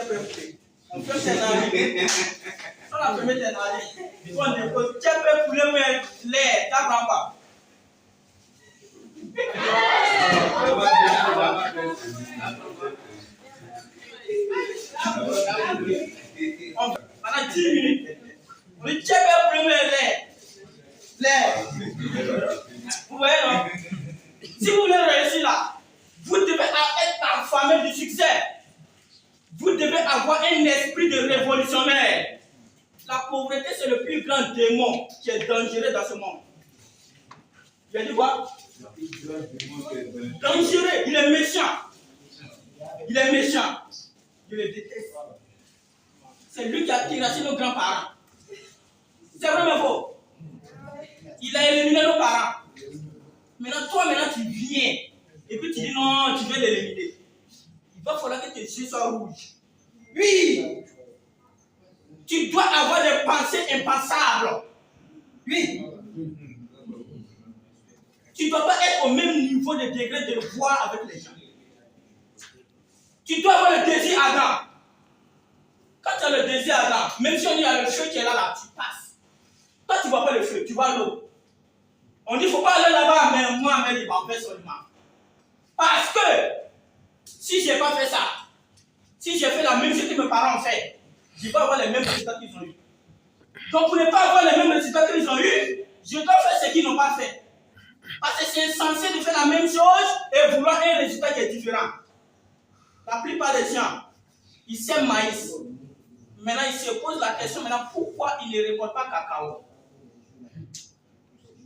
Tu peux couler. On fait tes navires. On a fait tes navires. On dépose. Tu peux couler l'air. Tu n'apprends pas. Pendant 10 minutes, on dit tu peux couler l'air. Vous voyez, non? Si vous voulez réussir là, vous devez être affamé du succès. Vous devez avoir un esprit de révolutionnaire. La pauvreté, c'est le plus grand démon qui est dangereux dans ce monde. Il a dit quoi? Dangereux, il est méchant. Il est méchant. Je le déteste. C'est lui qui a terrassé nos grands-parents. C'est vraiment faux. Il a éliminé nos parents. Maintenant, toi, tu viens. Et puis tu dis non, tu veux l'éliminer. Il va falloir que tes yeux soient rouges. Oui. Tu dois avoir des pensées impensables. Oui. Tu ne dois pas être au même niveau de degré de voir avec les gens. Tu dois avoir le désir ardent. Quand tu as le désir ardent, même si on dit a le feu qui est là, tu passes. Toi, tu ne vois pas le feu, tu vois l'eau. On dit qu'il ne faut pas aller là-bas, mais moi, il va faire seulement. Parce que si je n'ai pas fait ça, si j'ai fait la même chose que mes parents ont fait, je vais avoir les mêmes résultats qu'ils ont eu. Donc, pour ne pas avoir les mêmes résultats qu'ils ont eu, je dois faire ce qu'ils n'ont pas fait. Parce que c'est censé de faire la même chose et vouloir un résultat qui est différent. La plupart des gens, ils sèment maïs. Maintenant, ils se posent la question pourquoi ils ne récoltent pas cacao?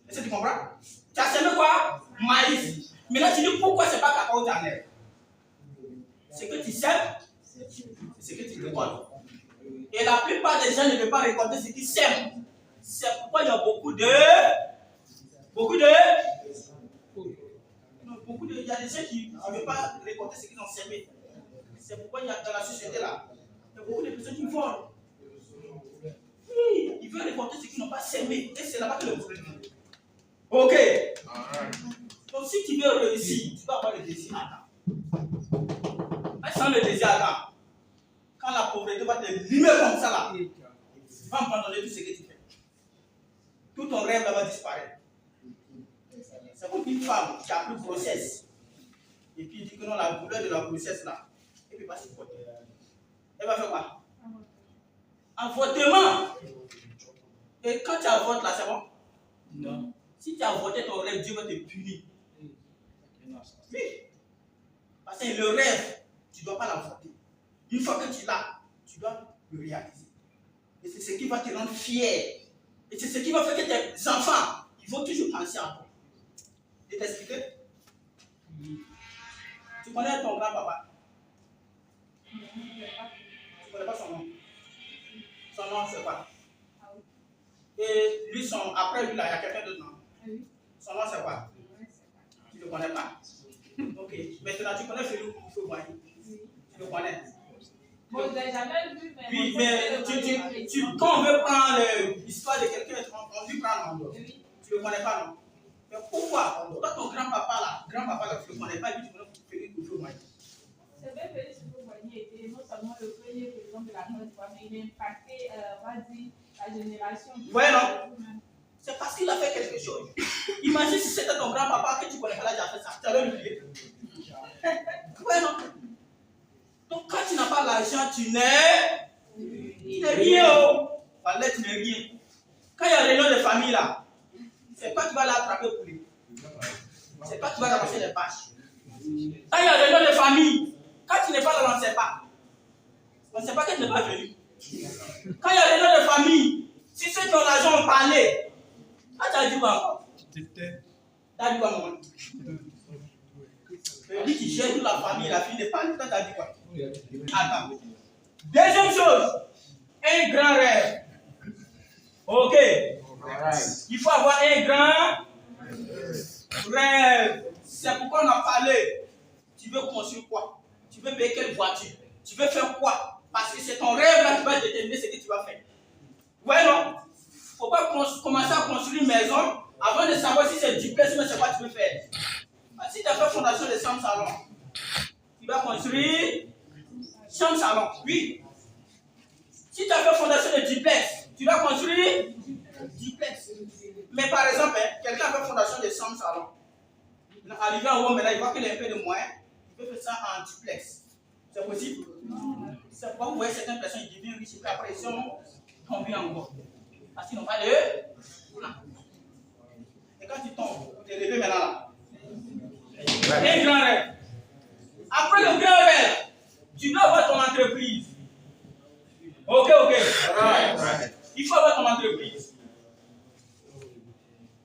Est-ce que tu comprends? Tu as semé quoi? Maïs. Maintenant, tu dis pourquoi ce n'est pas cacao ta mère? C'est que tu sèmes, c'est que tu récoltes. Et la plupart des gens ne veulent pas récolter ce qu'ils sèment. C'est pourquoi il y a beaucoup de. Il y a des gens qui ne veulent pas récolter ce qu'ils ont semé. C'est pourquoi il y a dans la société là, il y a beaucoup de personnes qui volent. Oui, ils veulent récolter ce qu'ils n'ont pas semé. Et c'est là-bas que le problème est. Ok. Donc si tu veux réussir, tu dois avoir le désir ardent. Sans le désir ardent, quand la pauvreté va te limer comme ça là, tu vas abandonner tout ce que tu fais. Tout ton rêve là va disparaître. C'est comme une femme qui a pris grossesse. Et puis il dit que non, la douleur de la grossesse là, et puis pas se voter. Elle va faire quoi? Avortement. Et quand tu avortes là, c'est bon? Non. Si tu as avorté ton rêve, Dieu va te punir. Oui. Parce que le rêve, tu ne dois pas l'avorter. Une fois que tu l'as, tu dois le réaliser. Et c'est ce qui va te rendre fier. Et c'est ce qui va faire que tes enfants, ils vont toujours penser à toi. Je t'expliquer? Tu connais ton grand-papa? Tu ne connais pas son nom? Son nom, c'est quoi? Et lui, après lui, là, il y a quelqu'un d'autre, non? Son nom, c'est quoi? Tu ne le connais pas? Ok. Maintenant, tu connais Félix Houphouët-Boigny? Tu le connais? Bon, je l'ai jamais vu, mais. Oui, mais quand on veut prendre l'histoire de quelqu'un, on veut prendre. Oui. Tu ne le connais pas, non? Mais pourquoi? Pourquoi ton grand-papa, tu ne le connais pas, et puis tu connais Félix Houphouët-Boigny? C'est vrai que Félix Houphouët-Boigny était non seulement le premier président de la Côte d'Ivoire, mais il a impacté, on va dire, la génération. Ouais, non? C'est parce qu'il a fait quelque chose. Imagine si c'était ton grand-papa que tu ne connais pas, là, déjà fait ça. Tu allais l'oublier. Ouais, non? Donc, quand tu n'as pas l'argent, tu n'es rien. Voilà, tu n'es rien. Quand il y a réunion de famille là, c'est pas que tu vas l'attraper pour lui. C'est pas que tu vas ramasser les bâches. Quand il y a réunion de famille, quand tu n'es pas là, on ne sait pas. On ne sait pas que tu n'es pas venu. Quand il y a réunion de famille, si ceux qui ont l'argent ont parlé, quand tu as dit quoi? Tu as dit quoi, maman? Lui qui gère toute la famille, la fille de parler, toi tu as dit quoi? Attends. Deuxième chose, un grand rêve. Ok. Il faut avoir un grand rêve. C'est pourquoi on a parlé. Tu veux construire quoi? Tu veux payer quelle voiture? Tu veux faire quoi? Parce que c'est ton rêve là qui va déterminer ce que tu vas faire. Ouais, non? Il ne faut pas commencer à construire une maison avant de savoir si c'est duplex, mais c'est quoi tu veux faire. Si tu as fait fondation de 100 salons, tu vas construire 100 chambre salon. Oui. Si tu as fait fondation de duplex, tu dois construire duplex. Mais par exemple, quelqu'un a fait fondation de chambre salon. Arrivé en haut, maintenant, il voit qu'il a un peu de moyens. Il peut faire ça en duplex. C'est possible? C'est pourquoi vous voyez certaines personnes qui deviennent riches et après ils sont tombés en bas. Parce qu'ils n'ont pas de. Et quand tu tombes, tu es levé maintenant là. Un grand rêve. Après le grand rêve, tu dois avoir ton entreprise. Ok. Il faut avoir ton entreprise.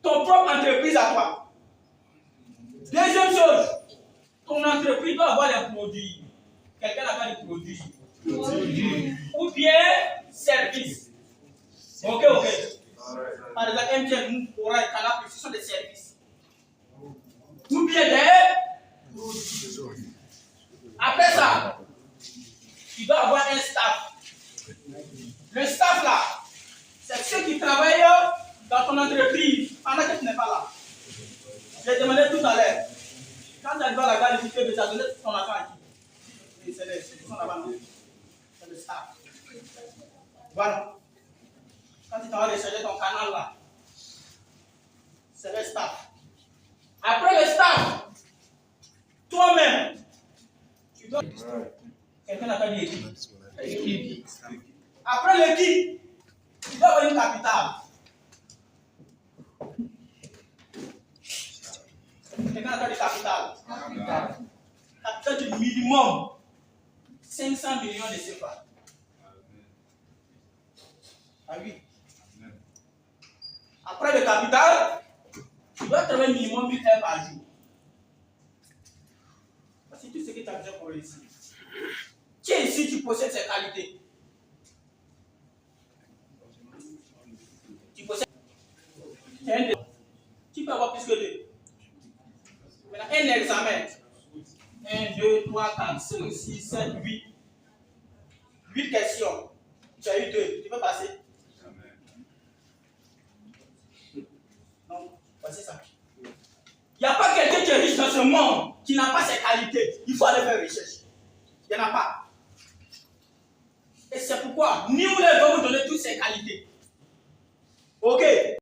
Ton propre entreprise à toi. Deuxième chose, ton entreprise doit avoir des produits. Quelqu'un n'a pas de produits. Ou bien services. Ok. Par exemple, MTN, Aura et Canal+, ce sont des services. Ou bien des produits. Après ça, tu dois avoir un staff. Le staff là, c'est ceux qui travaillent dans ton entreprise pendant que tu n'es pas là. J'ai demandé tout à l'heure. Quand tu arrives à la gare de Cité, tu as donné ton argent à qui? C'est ceux qui sont là-bas. C'est le staff. Voilà. Quand tu t'en vas recharger ton canal là, c'est le staff. Après le staff, toi-même, tu dois. Quelqu'un n'a pas dit équipe. Après l'équipe, tu dois avoir une capitale. Quelqu'un n'a pas de capital. Capital du minimum 500 millions de CFA. Ah oui. Après le capital, tu dois travailler minimum 1000 heures par jour. Voici tout ce que tu as besoin pour réussir. Qui est ici, tu possèdes ces qualités? Tu possèdes. Tu peux avoir plus que 2. Maintenant, un examen. 1, 2, 3, 4, 5, 6, 7, 8. 8 questions. Tu as eu 2. Tu peux passer? Non, voici ça. Il n'y a pas quelqu'un qui est riche dans ce monde qui n'a pas ses qualités. Il faut aller faire recherche. Il n'y en a pas. Et c'est pourquoi nous va vous donner toutes ces qualités. Ok?